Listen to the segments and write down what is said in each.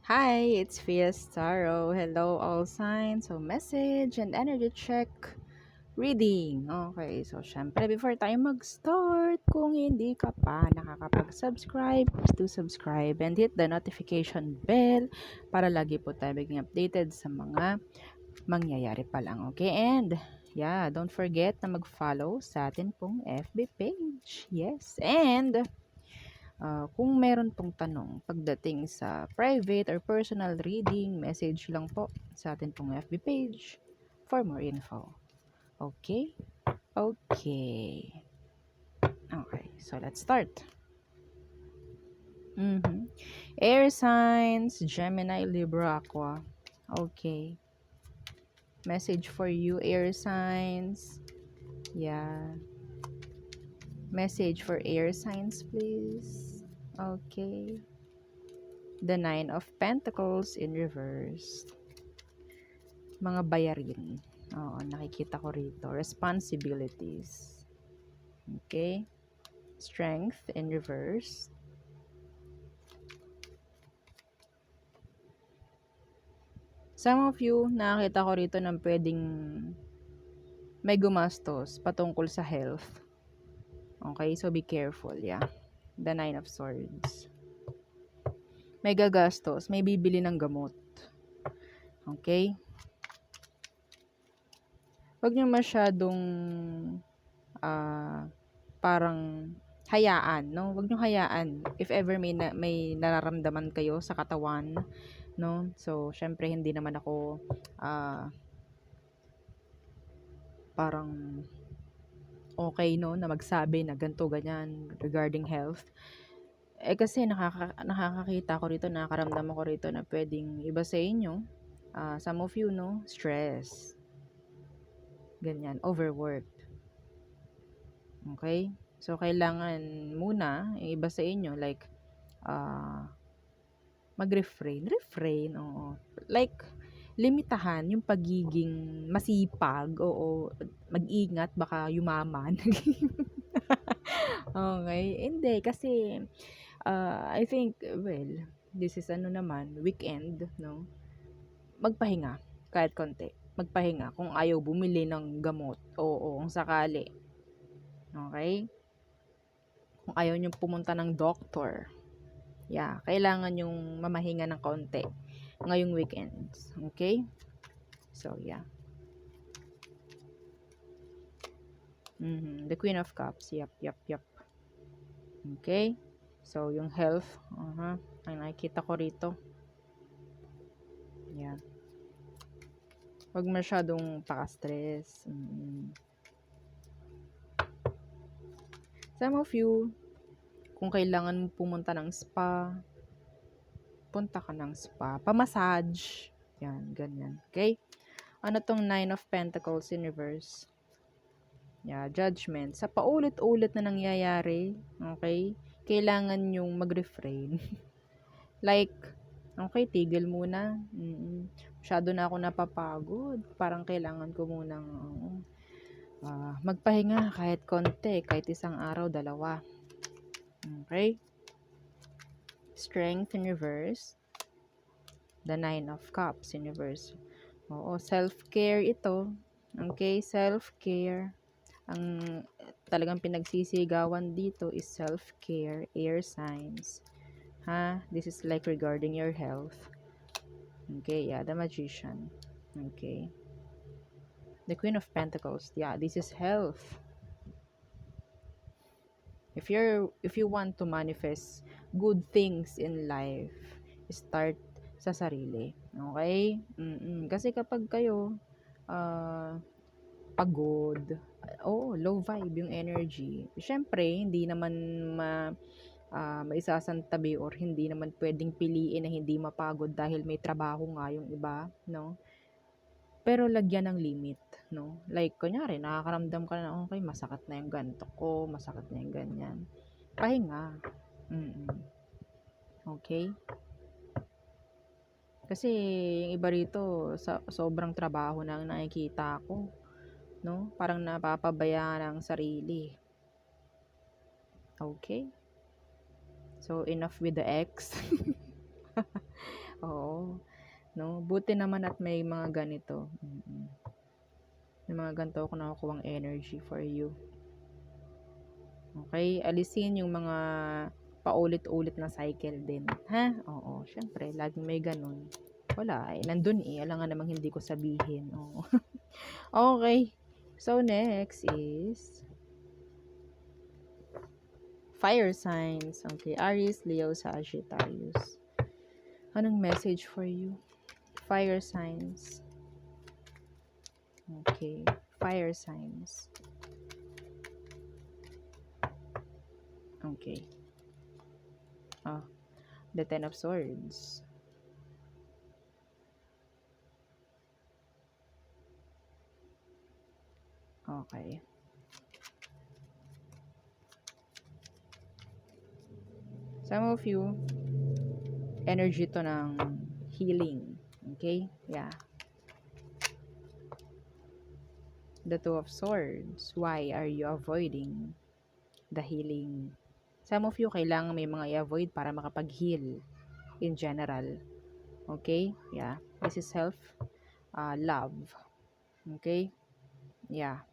Hi, it's Fias Tarot. Hello, all signs. So, message and energy check reading. Okay, so syempre, before tayo mag-start, kung hindi ka pa nakakapag-subscribe, please do subscribe and hit the notification bell para lagi po tayo maging updated sa mga mangyayari pa lang. Okay, and yeah, don't forget na mag-follow sa atin pong FB page. Yes, and kung meron pong tanong pagdating sa private or personal reading, message lang po sa atin pong FB page for more info. Okay? Okay. Okay, so let's start. Air signs, Gemini, Libra, Aqua. Okay. Message for you, air signs. Yeah. Message for air signs, please. Okay. The Nine of Pentacles in reverse. Mga bayarin. Oo, nakikita ko rito. Responsibilities. Okay. Strength in reverse. Some of you, nakakita ko rito ng pwedeng may gumastos patungkol sa health. Okay, so be careful, yeah. The Nine of Swords. May gagastos, may bibili ng gamot. Okay? Huwag niyo masyadong parang hayaan, no? Huwag niyo hayaan if ever may nararamdaman kayo sa katawan, no? So, syempre hindi naman ako parang okay, no, na magsabi na ganito ganyan regarding health. Kasi nakakakita ko rito, nakakaramdam ako rito na pwedeng iba sa inyo, some of you, no, stress. Ganyan, overworked. Okay? So, kailangan muna, yung iba sa inyo, like, refrain, oo. Like, limitahan yung pagiging masipag, oo. Mag-ingat, baka yumaman. Okay? Hindi, kasi, I think, well, this is weekend, no? Magpahinga, kahit konti. Magpahinga, kung ayaw bumili ng gamot, oo, kung sakali. Okay? Kung ayaw nyo pumunta ng doctor, yeah, kailangan yung mamahinga ng konti ngayong weekends. Okay? So, yeah. The Queen of Cups. Yep. Okay? So, yung health, ang nakikita ko rito. Yeah. Huwag masyadong paka-stress. Some of you, kung kailangan mo pumunta ng spa, punta ka ng spa. Pa-massage. Yan, ganyan. Okay? Ano tong Nine of Pentacles in reverse? Yeah, judgment. Sa paulit-ulit na nangyayari, okay, kailangan yung mag-refrain. Like, okay, tigil muna. Masyado na ako napapagod. Parang kailangan ko munang magpahinga kahit konti, kahit isang araw, dalawa. Okay? Strength in reverse. The Nine of Cups in reverse. Oo, self-care ito. Okay, self-care. Ang talagang pinagsisigawan dito is self-care, air signs. This is like regarding your health. Okay, yeah, the Magician. Okay. The Queen of Pentacles. Yeah, this is health. If you want to manifest good things in life, start sa sarili. Okay? Kasi kapag kayo pagod, low vibe yung energy. Syempre, hindi naman maisasantabi or hindi naman pwedeng piliin na hindi mapagod dahil may trabaho nga yung iba, no? Pero lagyan ng limit, no? Like, kunyari, nakakaramdam ka na, okay, masakit na yung ganto ko, masakit na yung ganyan. Pahinga. Okay? Kasi, yung iba rito, sobrang trabaho na ang nakikita ko, no? Parang napapabayaan ang sarili. Okay? So, enough with the ex. Oo, no? Buti naman at may mga ganito. May mga ganito ako nakukuhang energy for you. Okay? Alisin yung mga paulit-ulit na cycle din. Ha? Oo, syempre, laging may ganun. Wala, nandun alam nga namang hindi ko sabihin. Oo. Okay. So, next is fire signs. Okay, Aries, Leo, Sagittarius. Anong message for you? Fire signs. Okay, fire signs. Okay. The Ten of Swords. Okay. Some of you, energy to ng healing. Okay? Yeah. The Two of Swords. Why are you avoiding the healing? Some of you, kailangan may mga i-avoid para makapag-heal in general. Okay? Yeah. This is self-love. Okay? Yeah.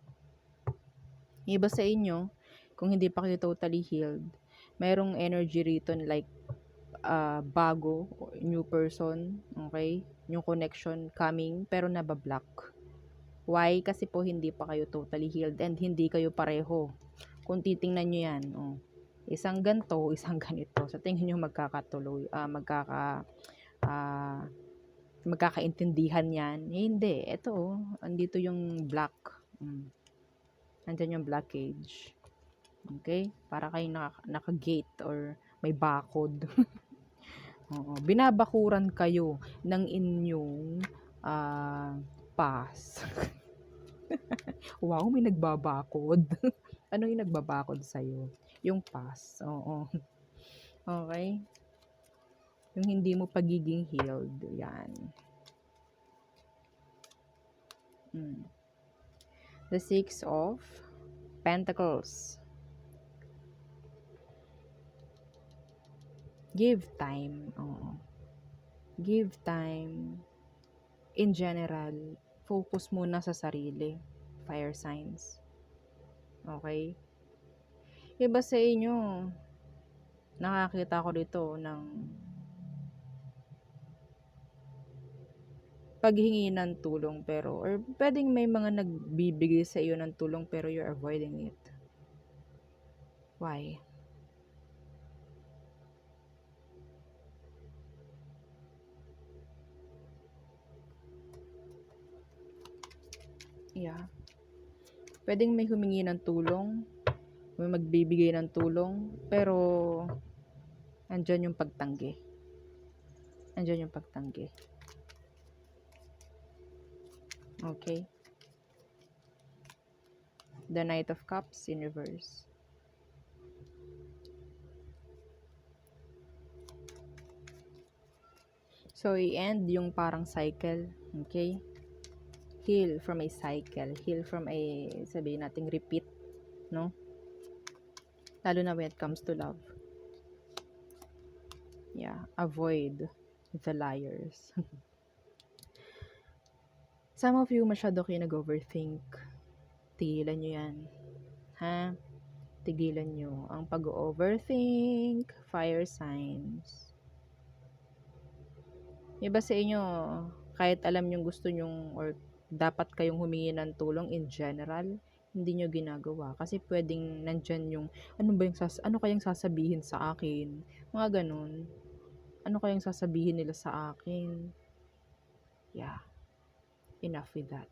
Iba sa inyo, kung hindi pa kayo totally healed, mayroong energy rito like bago, new person, okay? New connection coming, pero nabablock. Why? Kasi po hindi pa kayo totally healed and hindi kayo pareho. Kung titingnan nyo yan, isang ganto, isang ganito. Sa tingin nyo magkakatuloy, magkakaintindihan yan. Hindi. Ito, andito yung black. Andyan yung blockage. Okay? Para kayong naka-gate or may bakod. Oo, binabakuran kayo ng inyong past. Wow, may nagbabakod. Ano yung nagbabakod sa'yo? Yung past. Oo. Okay? Yung hindi mo pagiging healed. Yan. The Six of Pentacles. Give time. Oo. Give time. In general, focus muna sa sarili. Fire signs. Okay? Iba sa inyo, nakakita ko dito ng paghingi ng tulong pero, or pwedeng may mga nagbibigay sa iyo ng tulong pero you're avoiding it. Why? Yeah. Pwedeng may humingi ng tulong, may magbibigay ng tulong, pero andyan yung pagtanggi. Andyan yung pagtanggi. Okay? The Knight of Cups in reverse. So, i-end yung parang cycle. Okay? Heal from a cycle. Heal from a, sabihin nating repeat. No? Lalo na when it comes to love. Yeah. Avoid the liars. Some of you, masyado kayo nag-overthink. Tigilan nyo yan. Ha? Tigilan nyo ang pag-overthink. Fire signs. Iba sa inyo, kahit alam nyo gusto nyong or dapat kayong humingi ng tulong in general, hindi nyo ginagawa. Kasi pwedeng nandyan yung, ano kayang sasabihin sa akin? Mga ganun. Ano kayang sasabihin nila sa akin? Yeah. Enough with that.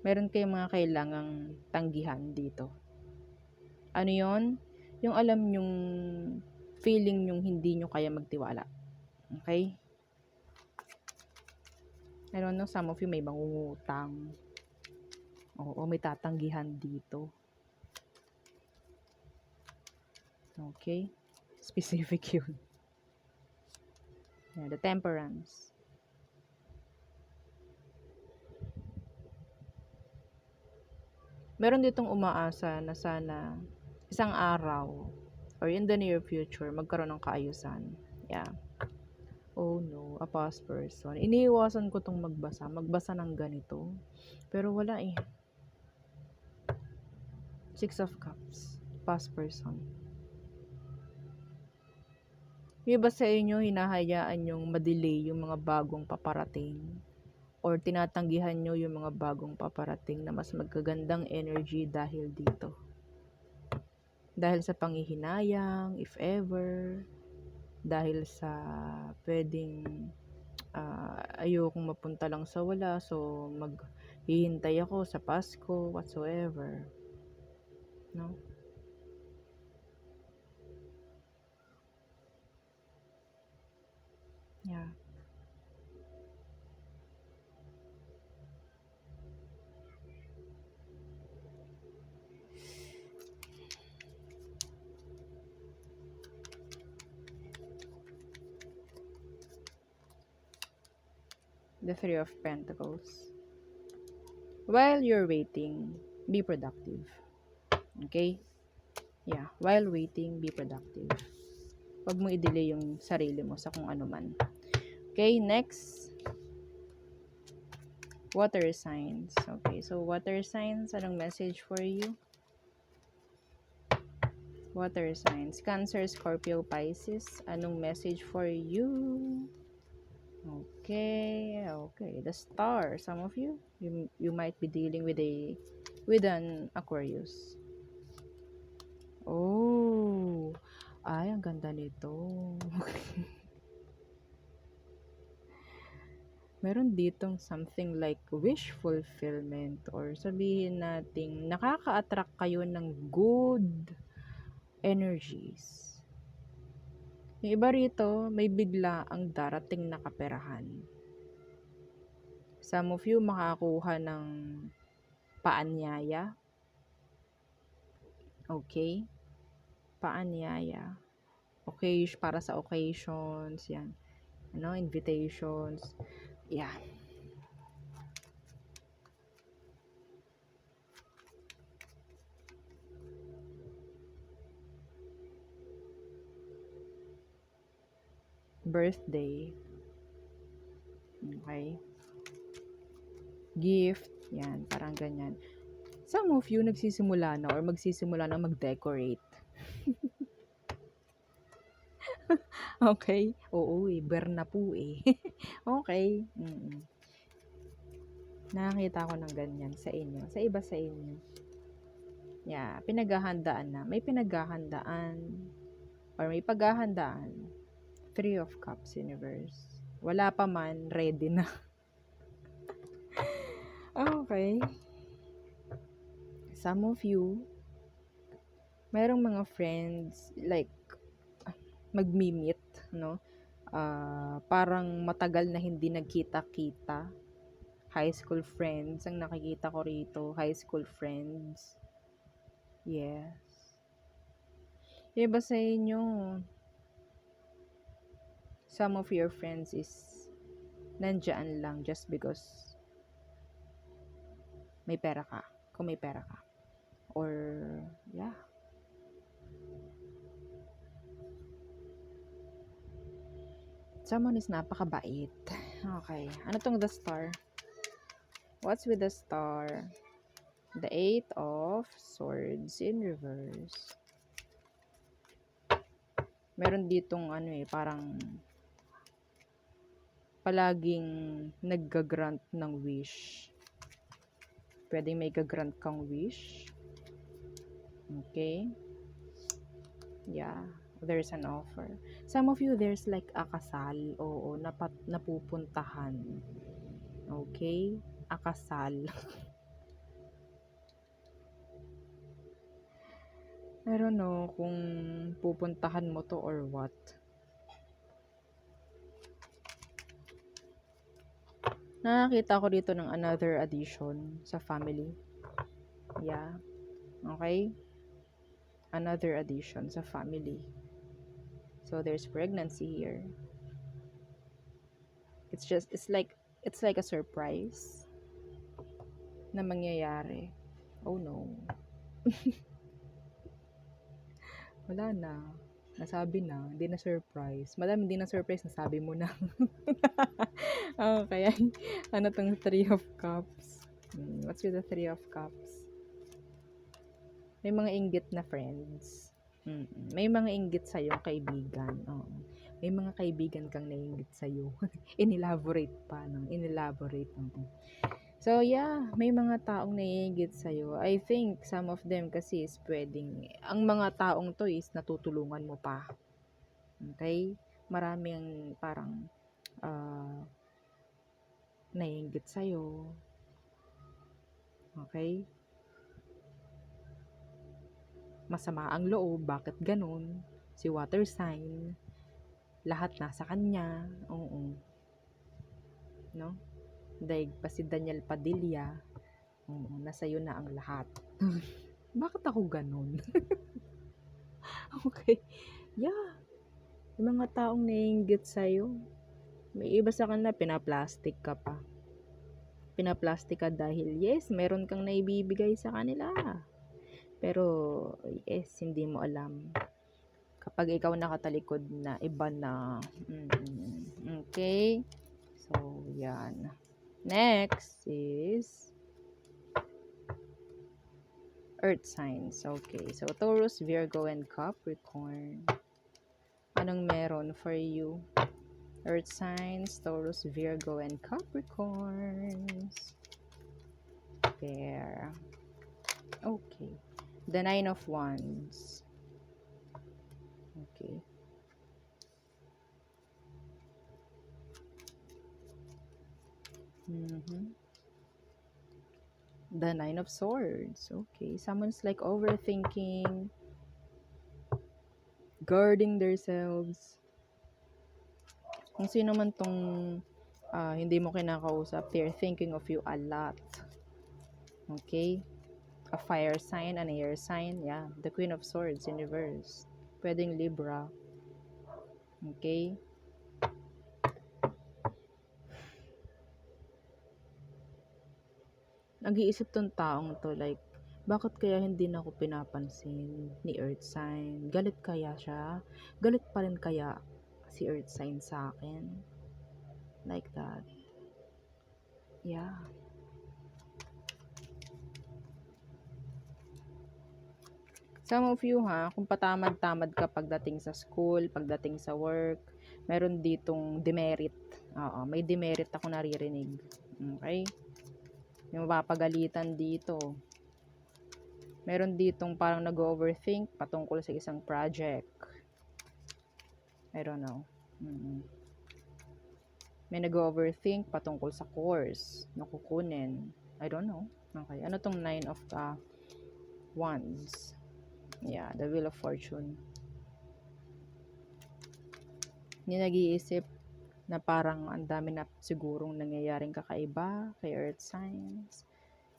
Meron kayong mga kailangang tanggihan dito. Ano yon? Yung alam yung feeling yung hindi nyo kaya magtiwala. Okay? I don't know, some of you may mangungutang. Oo, may tatanggihan dito. Okay? Specific yun. Yeah, the Temperance. Meron ditong umaasa na sana isang araw or in the near future, magkaroon ng kaayusan. Yeah. Oh no, a past person. Iniiwasan ko tong magbasa ng ganito. Pero wala eh. Six of Cups, past person. Yung iba sa inyo, hinahayaan yung madelay yung mga bagong paparating, or tinatanggihan nyo yung mga bagong paparating na mas magkagandang energy dahil dito. Dahil sa panghihinayang, if ever, dahil sa pwedeng ayokong mapunta lang sa wala, so maghihintay ako sa Pasko, whatsoever. No? Yeah. The Three of Pentacles. While you're waiting, be productive. Okay? Yeah. While waiting, be productive. Huwag mo i-delay yung sarili mo sa kung ano man. Okay, next. Water signs. Okay, so water signs, anong message for you? Water signs. Cancer, Scorpio, Pisces, anong message for you? Okay, okay. The Star. Some of you might be dealing with an Aquarius. Oh, ay, ang ganda nito. Meron ditong something like wish fulfillment, or sabihin nating nakaka-attract kayo ng good energies. Yung iba rito, may bigla ang darating na kaperahan. Some of you makakuha ng paanyaya. Okay? Paanyaya. Okay, para sa occasions, yan. Invitations. Yeah. Birthday. Okay. Gift. Yan, parang ganyan. Some of you nagsisimula na or magsisimula na mag-decorate. Okay? Oo eh, ber na po eh. Okay. Nakakita ko ng ganyan sa inyo. Sa iba sa inyo. Yeah, pinaghahandaan na. May pinaghahandaan or may paghahandaan. Three of Cups, Universe. Wala pa man, ready na. Okay. Some of you, mayroong mga friends, like, magmi-meet, no? Parang matagal na hindi nagkita-kita. High school friends, ang nakikita ko rito, high school friends. Yes. Iba sa inyo, some of your friends is nandyan lang just because may pera ka. Kung may pera ka. Or, yeah. Someone is napakabait. Okay. Ano tong the Star? What's with the Star? The Eight of Swords in reverse. Meron ditong parang palaging nagga-grant ng wish. Pwedeng may gagrant kang wish. Okay? Yeah. There's an offer. Some of you, there's like a kasal. Oo, napupuntahan. Okay? A kasal. I don't know kung pupuntahan mo to or what. Nakakita ko dito ng another addition sa family. Yeah. Okay? Another addition sa family. So there's pregnancy here. It's like a surprise na mangyayari. Oh no. Wala na. Nasabi na. Hindi na surprise. Madam, hindi na surprise. Nasabi mo na. Okay. Ano tong Three of Cups? What's with the Three of Cups? May mga inggit na friends. May mga inggit sa'yo, kaibigan. Oo. May mga kaibigan kang naiinggit sa'yo. Inelaborate pa. No? Inelaborate. So, yeah. May mga taong naiinggit sa'yo. I think some of them kasi is pwedeng, ang mga taong to is natutulungan mo pa. Okay? Maraming parang naiinggit sa'yo. Okay? Masama ang loob, bakit ganun? Si water sign, lahat nasa kanya, oo. No? Daig pa si Daniel Padilla, oo, nasa iyo na ang lahat. Bakit ako ganun? Okay. Yeah. Yung mga taong naiinggit sa'yo, may iba sa kanila, pinaplastic ka pa. Pinaplastic ka dahil, yes, meron kang naibibigay sa kanila. Pero, yes, hindi mo alam. Kapag ikaw nakatalikod na iba na. Okay? So, yan. Next is Earth signs. Okay. So, Taurus, Virgo, and Capricorn. Anong meron for you? Earth signs, Taurus, Virgo, and Capricorns. There. Okay. The Nine of Wands. Okay. The Nine of Swords. Okay. Someone's like overthinking, guarding themselves. Kung sino man tong hindi mo kinakausap, they're thinking of you a lot. Okay? A fire sign, an air sign. Yeah. The Queen of Swords in reverse. Pwedeng Libra. Okay? Nag-iisip tong taong to, like, bakit kaya hindi na ako pinapansin ni Earth sign? Galit kaya siya? Galit pa rin kaya si Earth sign sa akin? Like that. Yeah. Some of you kung patamad-tamad ka pagdating sa school, pagdating sa work, meron ditong demerit. Oo, may demerit ako naririnig. Okay? Yung mapapagalitan dito. Meron ditong parang nag-overthink patungkol sa isang project. I don't know. May nag-overthink patungkol sa course na kukunin. I don't know. Okay. Ano tong Nine of Wands? Yeah, the Wheel of Fortune. Hindi nag-iisip na parang ang dami na sigurong nangyayaring kakaiba kay Earth signs.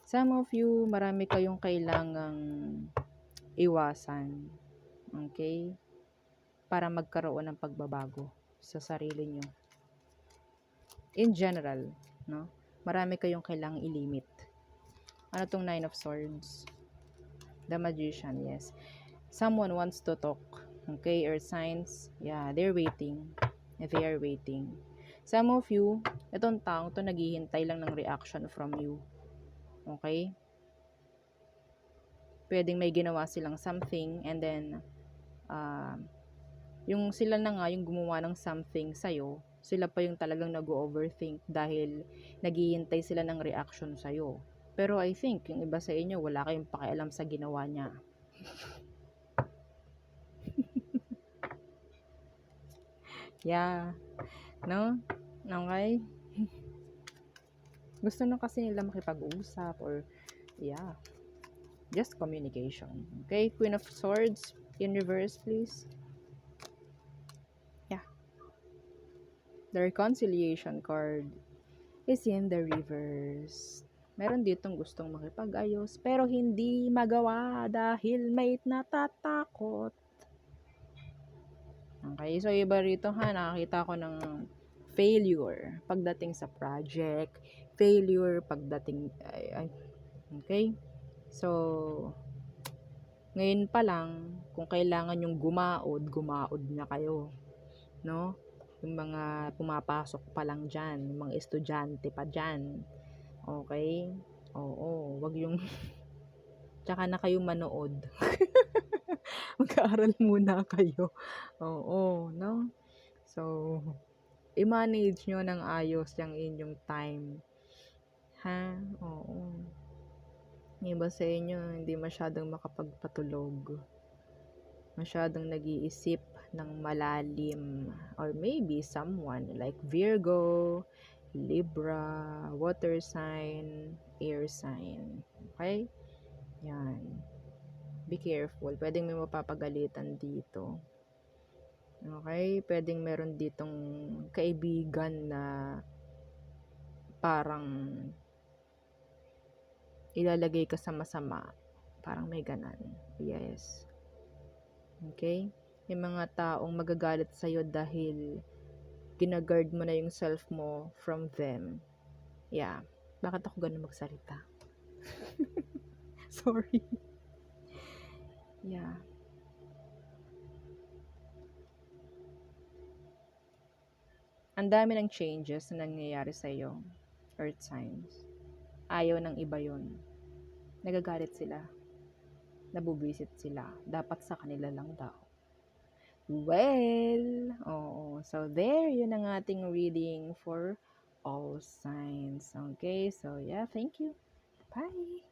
Some of you, marami kayong kailangang iwasan. Okay? Para magkaroon ng pagbabago sa sarili nyo. In general, no? Marami kayong kailangang ilimit. Ano tong Nine of Swords? The Magician, yes. Someone wants to talk. Okay, Earth signs, yeah, they're waiting. They are waiting. Some of you, itong taong to naghihintay lang ng reaction from you. Okay? Pwedeng may ginawa silang something and then yung sila na nga yung gumawa ng something sa'yo, sila pa yung talagang nag-overthink dahil naghihintay sila ng reaction sa'yo. Pero I think, yung iba sa inyo, wala kayong pakialam sa ginawa niya. Yeah. No? Okay? Gusto na kasi nila makipag-usap or, yeah. Just communication. Okay? Queen of Swords, in reverse, please. Yeah. The reconciliation card is in the reverse. Meron ditong gustong makipag-ayos pero hindi magawa dahil may natatakot. Okay, so iba rito nakakita ko ng failure pagdating sa project, failure pagdating okay? So ngayon pa lang kung kailangan yung gumaod, gumaod na kayo, no? Yung mga pumapasok pa lang dyan, yung mga estudyante pa dyan, okay? Oo, wag yung, tsaka na kayo manood. Mag-aaral muna kayo. Oo, no? So, i-manage nyo ng ayos yung inyong time. Ha? Oo. Yung iba sa inyo, hindi masyadong makapagpatulog. Masyadong nag-iisip ng malalim. Or maybe someone like Virgo, Libra, water sign, air sign. Okay? Yan. Be careful. Pwedeng may mapapagalitan dito. Okay? Pwedeng meron ditong kaibigan na parang ilalagay ka sa masama. Parang may ganan. Yes. Okay? Yung mga taong magagalit sa'yo dahil ginagard mo na yung self mo from them. Yeah. Bakit ako ganun magsalita? Sorry. Yeah. Ang dami ng changes na nangyayari sa'yo. Earth signs. Ayaw ng iba yon. Nagagalit sila. Nabubwisit sila. Dapat sa kanila lang daw. Well, oo. So, there, yun ang ating reading for all signs. Okay, so yeah, thank you. Bye!